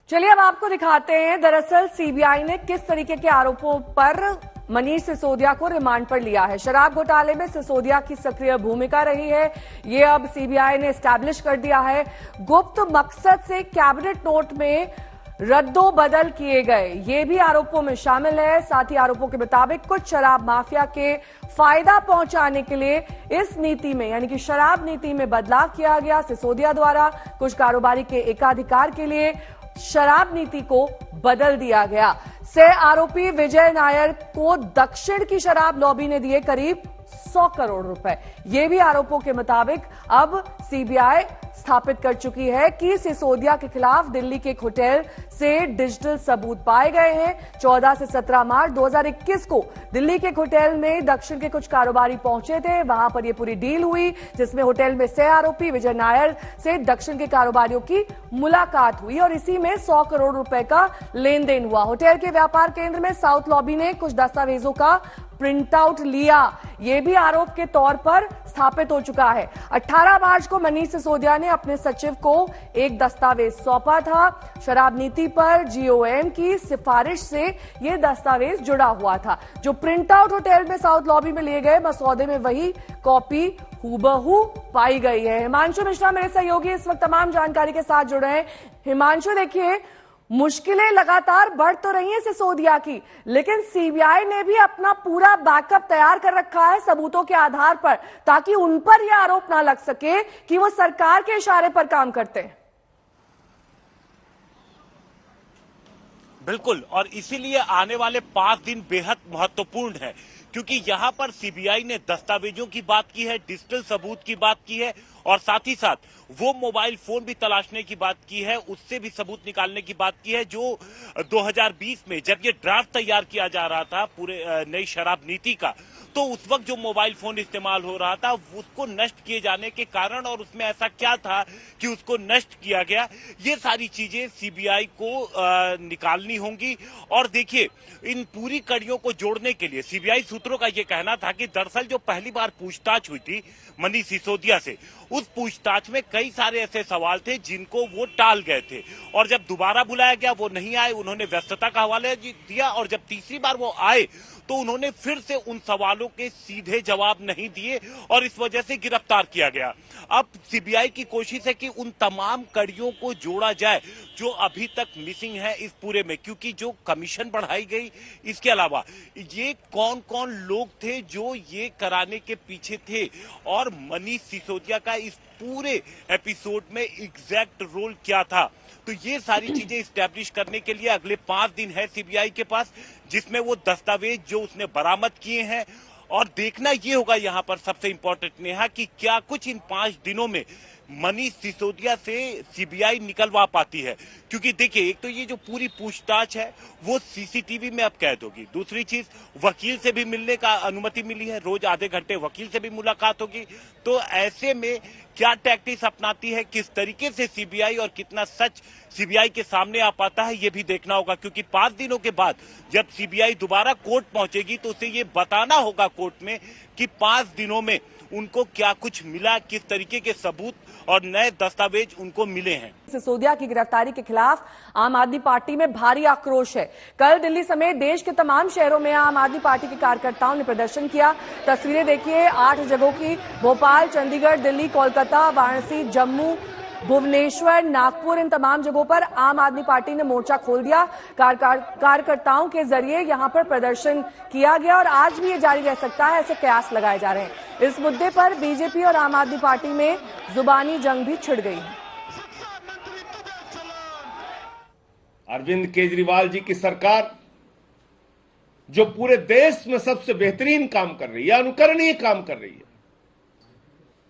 चलिए अब आपको दिखाते हैं दरअसल सीबीआई ने किस तरीके के आरोपों पर मनीष सिसोदिया को रिमांड पर लिया है। शराब घोटाले में सिसोदिया की सक्रिय भूमिका रही है, ये अब सीबीआई ने एस्टैब्लिश कर दिया है। गुप्त मकसद से कैबिनेट नोट में रद्दो बदल किए गए, ये भी आरोपों में शामिल है। साथ ही आरोपों के मुताबिक कुछ शराब माफिया के फायदा पहुंचाने के लिए इस नीति में यानी कि शराब नीति में बदलाव किया गया। सिसोदिया द्वारा कुछ कारोबारी के एकाधिकार के लिए शराब नीति को बदल दिया गया। सह आरोपी विजय नायर को दक्षिण की शराब लॉबी ने दिए करीब 100 करोड़ रुपए। ये भी आरोपों के मुताबिक अब सीबीआई स्थापित कर चुकी है कि सिसोदिया के खिलाफ दिल्ली के एक होटल से डिजिटल सबूत पाए गए हैं। 14 से 17 मार्च 2021 को दिल्ली के एक होटल में दक्षिण के कुछ कारोबारी पहुंचे थे। वहां पर यह पूरी डील हुई जिसमें होटल में सह आरोपी विजय नायर से दक्षिण के कारोबारियों की मुलाकात हुई और इसी में 100 करोड़ रुपए का लेन देन हुआ। होटल के व्यापार केंद्र में साउथ लॉबी ने कुछ दस्तावेजों का प्रिंट आउट लिया, यह भी आरोप के तौर पर स्थापित हो चुका है। 18 मार्च को मनीष सिसोदिया ने अपने सचिव को एक दस्तावेज सौंपा था। शराब नीति पर जीओएम की सिफारिश से यह दस्तावेज जुड़ा हुआ था। जो प्रिंट आउट होटल में साउथ लॉबी में लिए गए मसौदे में वही कॉपी हूबहू पाई गई है। हिमांशु मिश्रा मेरे सहयोगी इस वक्त तमाम जानकारी के साथ जुड़े हैं। हिमांशु, देखिए मुश्किलें लगातार बढ़ तो रही हैं सिसोदिया की, लेकिन सीबीआई ने भी अपना पूरा बैकअप तैयार कर रखा है सबूतों के आधार पर, ताकि उन पर यह आरोप ना लग सके कि वो सरकार के इशारे पर काम करते हैं। बिल्कुल, और इसीलिए आने वाले 5 दिन बेहद महत्वपूर्ण है, क्योंकि यहां पर सीबीआई ने दस्तावेजों की बात की है, डिजिटल सबूत की बात की है और साथ ही साथ वो मोबाइल फोन भी तलाशने की बात की है, उससे भी सबूत निकालने की बात की है जो 2020 में जब ये ड्राफ्ट तैयार किया जा रहा था पूरे नई शराब नीति का, तो उस वक्त जो मोबाइल फोन इस्तेमाल हो रहा था उसको नष्ट किए जाने के कारण और उसमें ऐसा क्या था कि उसको नष्ट किया गया, ये सारी चीजें सीबीआई को निकालनी होंगी। और देखिए, इन पूरी कड़ियों को जोड़ने के लिए सीबीआई सूत्रों का यह कहना था कि दरअसल जो पहली बार पूछताछ हुई थी मनीष सिसोदिया से, उस पूछताछ में कई सारे ऐसे सवाल थे जिनको वो टाल गए थे और जब दोबारा बुलाया गया वो नहीं आए, उन्होंने व्यस्तता का हवाला दिया और जब तीसरी बार वो आए तो उन्होंने फिर से उन सवालों के सीधे जवाब नहीं दिए और इस वजह से गिरफ्तार किया गया। अब सीबीआई की कोशिश है कि उन तमाम कड़ियों को जोड़ा जाए जो अभी तक मिसिंग है इस पूरे में, क्योंकि जो कमीशन बढ़ाई गई, इसके अलावा ये कौन कौन लोग थे जो ये कराने के पीछे थे और मनीष सिसोदिया का इस पूरे एपिसोड में एग्जैक्ट रोल क्या था, तो ये सारी चीजें इस्टेब्लिश करने के लिए अगले 5 दिन है सीबीआई के पास, जिसमें वो दस्तावेज जो उसने बरामद किए हैं और देखना ये होगा यहाँ पर सबसे इंपॉर्टेंट नेहा कि क्या कुछ इन 5 दिनों में मनीष सिसोदिया से सीबीआई निकलवा पाती है, क्योंकि देखिए एक तो ये जो पूरी पूछताछ है वो सीसीटीवी में अब कैद होगी, दूसरी चीज वकील से भी मिलने का अनुमति मिली है, रोज आधे घंटे वकील से भी मुलाकात होगी। तो ऐसे में क्या टैक्टिक्स अपनाती है, किस तरीके से सीबीआई और कितना सच सीबीआई के सामने आ पाता है, ये भी देखना होगा, क्योंकि 5 दिनों के बाद जब सीबीआई दोबारा कोर्ट पहुंचेगी तो उसे ये बताना होगा कोर्ट में कि 5 दिनों में उनको क्या कुछ मिला, किस तरीके के सबूत और नए दस्तावेज उनको मिले हैं। सिसोदिया की गिरफ्तारी के खिलाफ आम आदमी पार्टी में भारी आक्रोश है। कल दिल्ली समेत देश के तमाम शहरों में आम आदमी पार्टी के कार्यकर्ताओं ने प्रदर्शन किया। तस्वीरें देखिए 8 जगहों की, भोपाल, चंडीगढ़, दिल्ली, कोलकाता, वाराणसी, जम्मू, भुवनेश्वर, नागपुर, इन तमाम जगहों पर आम आदमी पार्टी ने मोर्चा खोल दिया। कार्यकर्ताओं के जरिए यहां पर प्रदर्शन किया गया और आज भी ये जारी रह सकता है, ऐसे कयास लगाए जा रहे हैं। इस मुद्दे पर बीजेपी और आम आदमी पार्टी में जुबानी जंग भी छिड़ गई है। अरविंद केजरीवाल जी की सरकार जो पूरे देश में सबसे बेहतरीन काम कर रही है, अनुकरणीय काम कर रही है,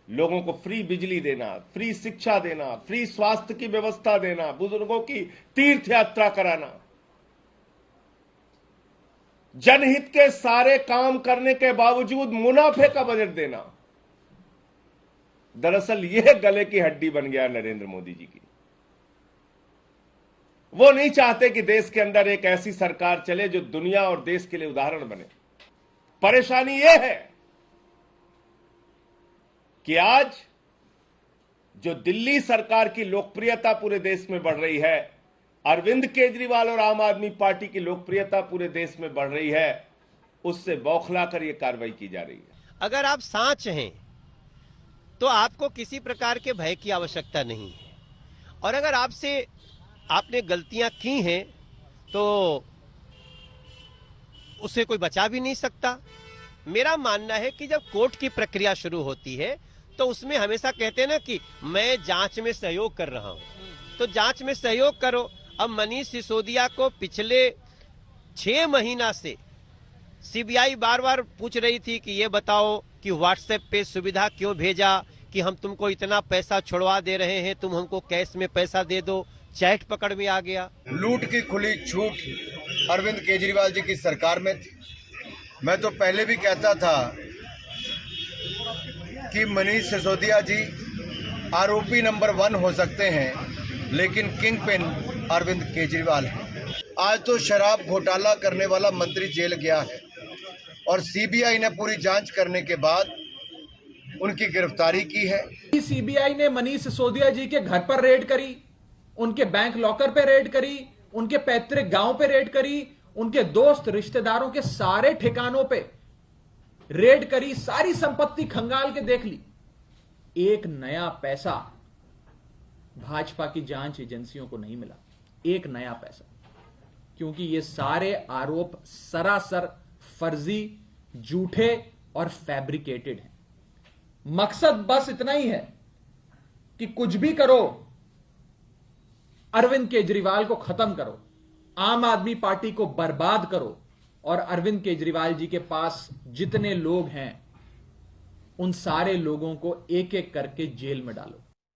लोगों को फ्री बिजली देना, फ्री शिक्षा देना, फ्री स्वास्थ्य की व्यवस्था देना, बुजुर्गों की तीर्थ यात्रा कराना, जनहित के सारे काम करने के बावजूद मुनाफे का बजट देना, दरअसल यह गले की हड्डी बन गया नरेंद्र मोदी जी की। वो नहीं चाहते कि देश के अंदर एक ऐसी सरकार चले जो दुनिया और देश के लिए उदाहरण बने। परेशानी यह है कि आज जो दिल्ली सरकार की लोकप्रियता पूरे देश में बढ़ रही है, अरविंद केजरीवाल और आम आदमी पार्टी की लोकप्रियता पूरे देश में बढ़ रही है, उससे बौखलाकर यह कार्रवाई की जा रही है। अगर आप सांच हैं तो आपको किसी प्रकार के भय की आवश्यकता नहीं है, और अगर आपने गलतियां की हैं तो उसे कोई बचा भी नहीं सकता। मेरा मानना है कि जब कोर्ट की प्रक्रिया शुरू होती है तो उसमें हमेशा कहते हैं ना कि मैं जांच में सहयोग कर रहा हूं, तो जांच में सहयोग करो। अब मनीष सिसोदिया को पिछले 6 महीना से सीबीआई बार बार पूछ रही थी कि ये बताओ कि व्हाट्सएप पे सुविधा क्यों भेजा कि हम तुमको इतना पैसा छुड़वा दे रहे हैं, तुम हमको कैश में पैसा दे दो। चैट पकड़ में आ गया। लूट की खुली छूट अरविंद केजरीवाल जी की सरकार में थी। मैं तो पहले भी कहता था कि मनीष सिसोदिया जी आरोपी नंबर 1 हो सकते हैं, लेकिन किंग पिन अरविंद केजरीवाल है। आज तो शराब घोटाला करने वाला मंत्री जेल गया है और सीबीआई ने पूरी जांच करने के बाद उनकी गिरफ्तारी की है। सीबीआई ने मनीष सिसोदिया जी के घर पर रेड करी, उनके बैंक लॉकर पे रेड करी, उनके पैतृक गांव पे रेड करी, उनके दोस्त रिश्तेदारों के सारे ठिकानों पे रेड करी, सारी संपत्ति खंगाल के देख ली। एक नया पैसा भाजपा की जांच एजेंसियों को नहीं मिला, एक नया पैसा, क्योंकि ये सारे आरोप सरासर फर्जी, झूठे और फैब्रिकेटेड हैं। मकसद बस इतना ही है कि कुछ भी करो, अरविंद केजरीवाल को खत्म करो, आम आदमी पार्टी को बर्बाद करो और अरविंद केजरीवाल जी के पास जितने लोग हैं उन सारे लोगों को एक एक करके जेल में डालो।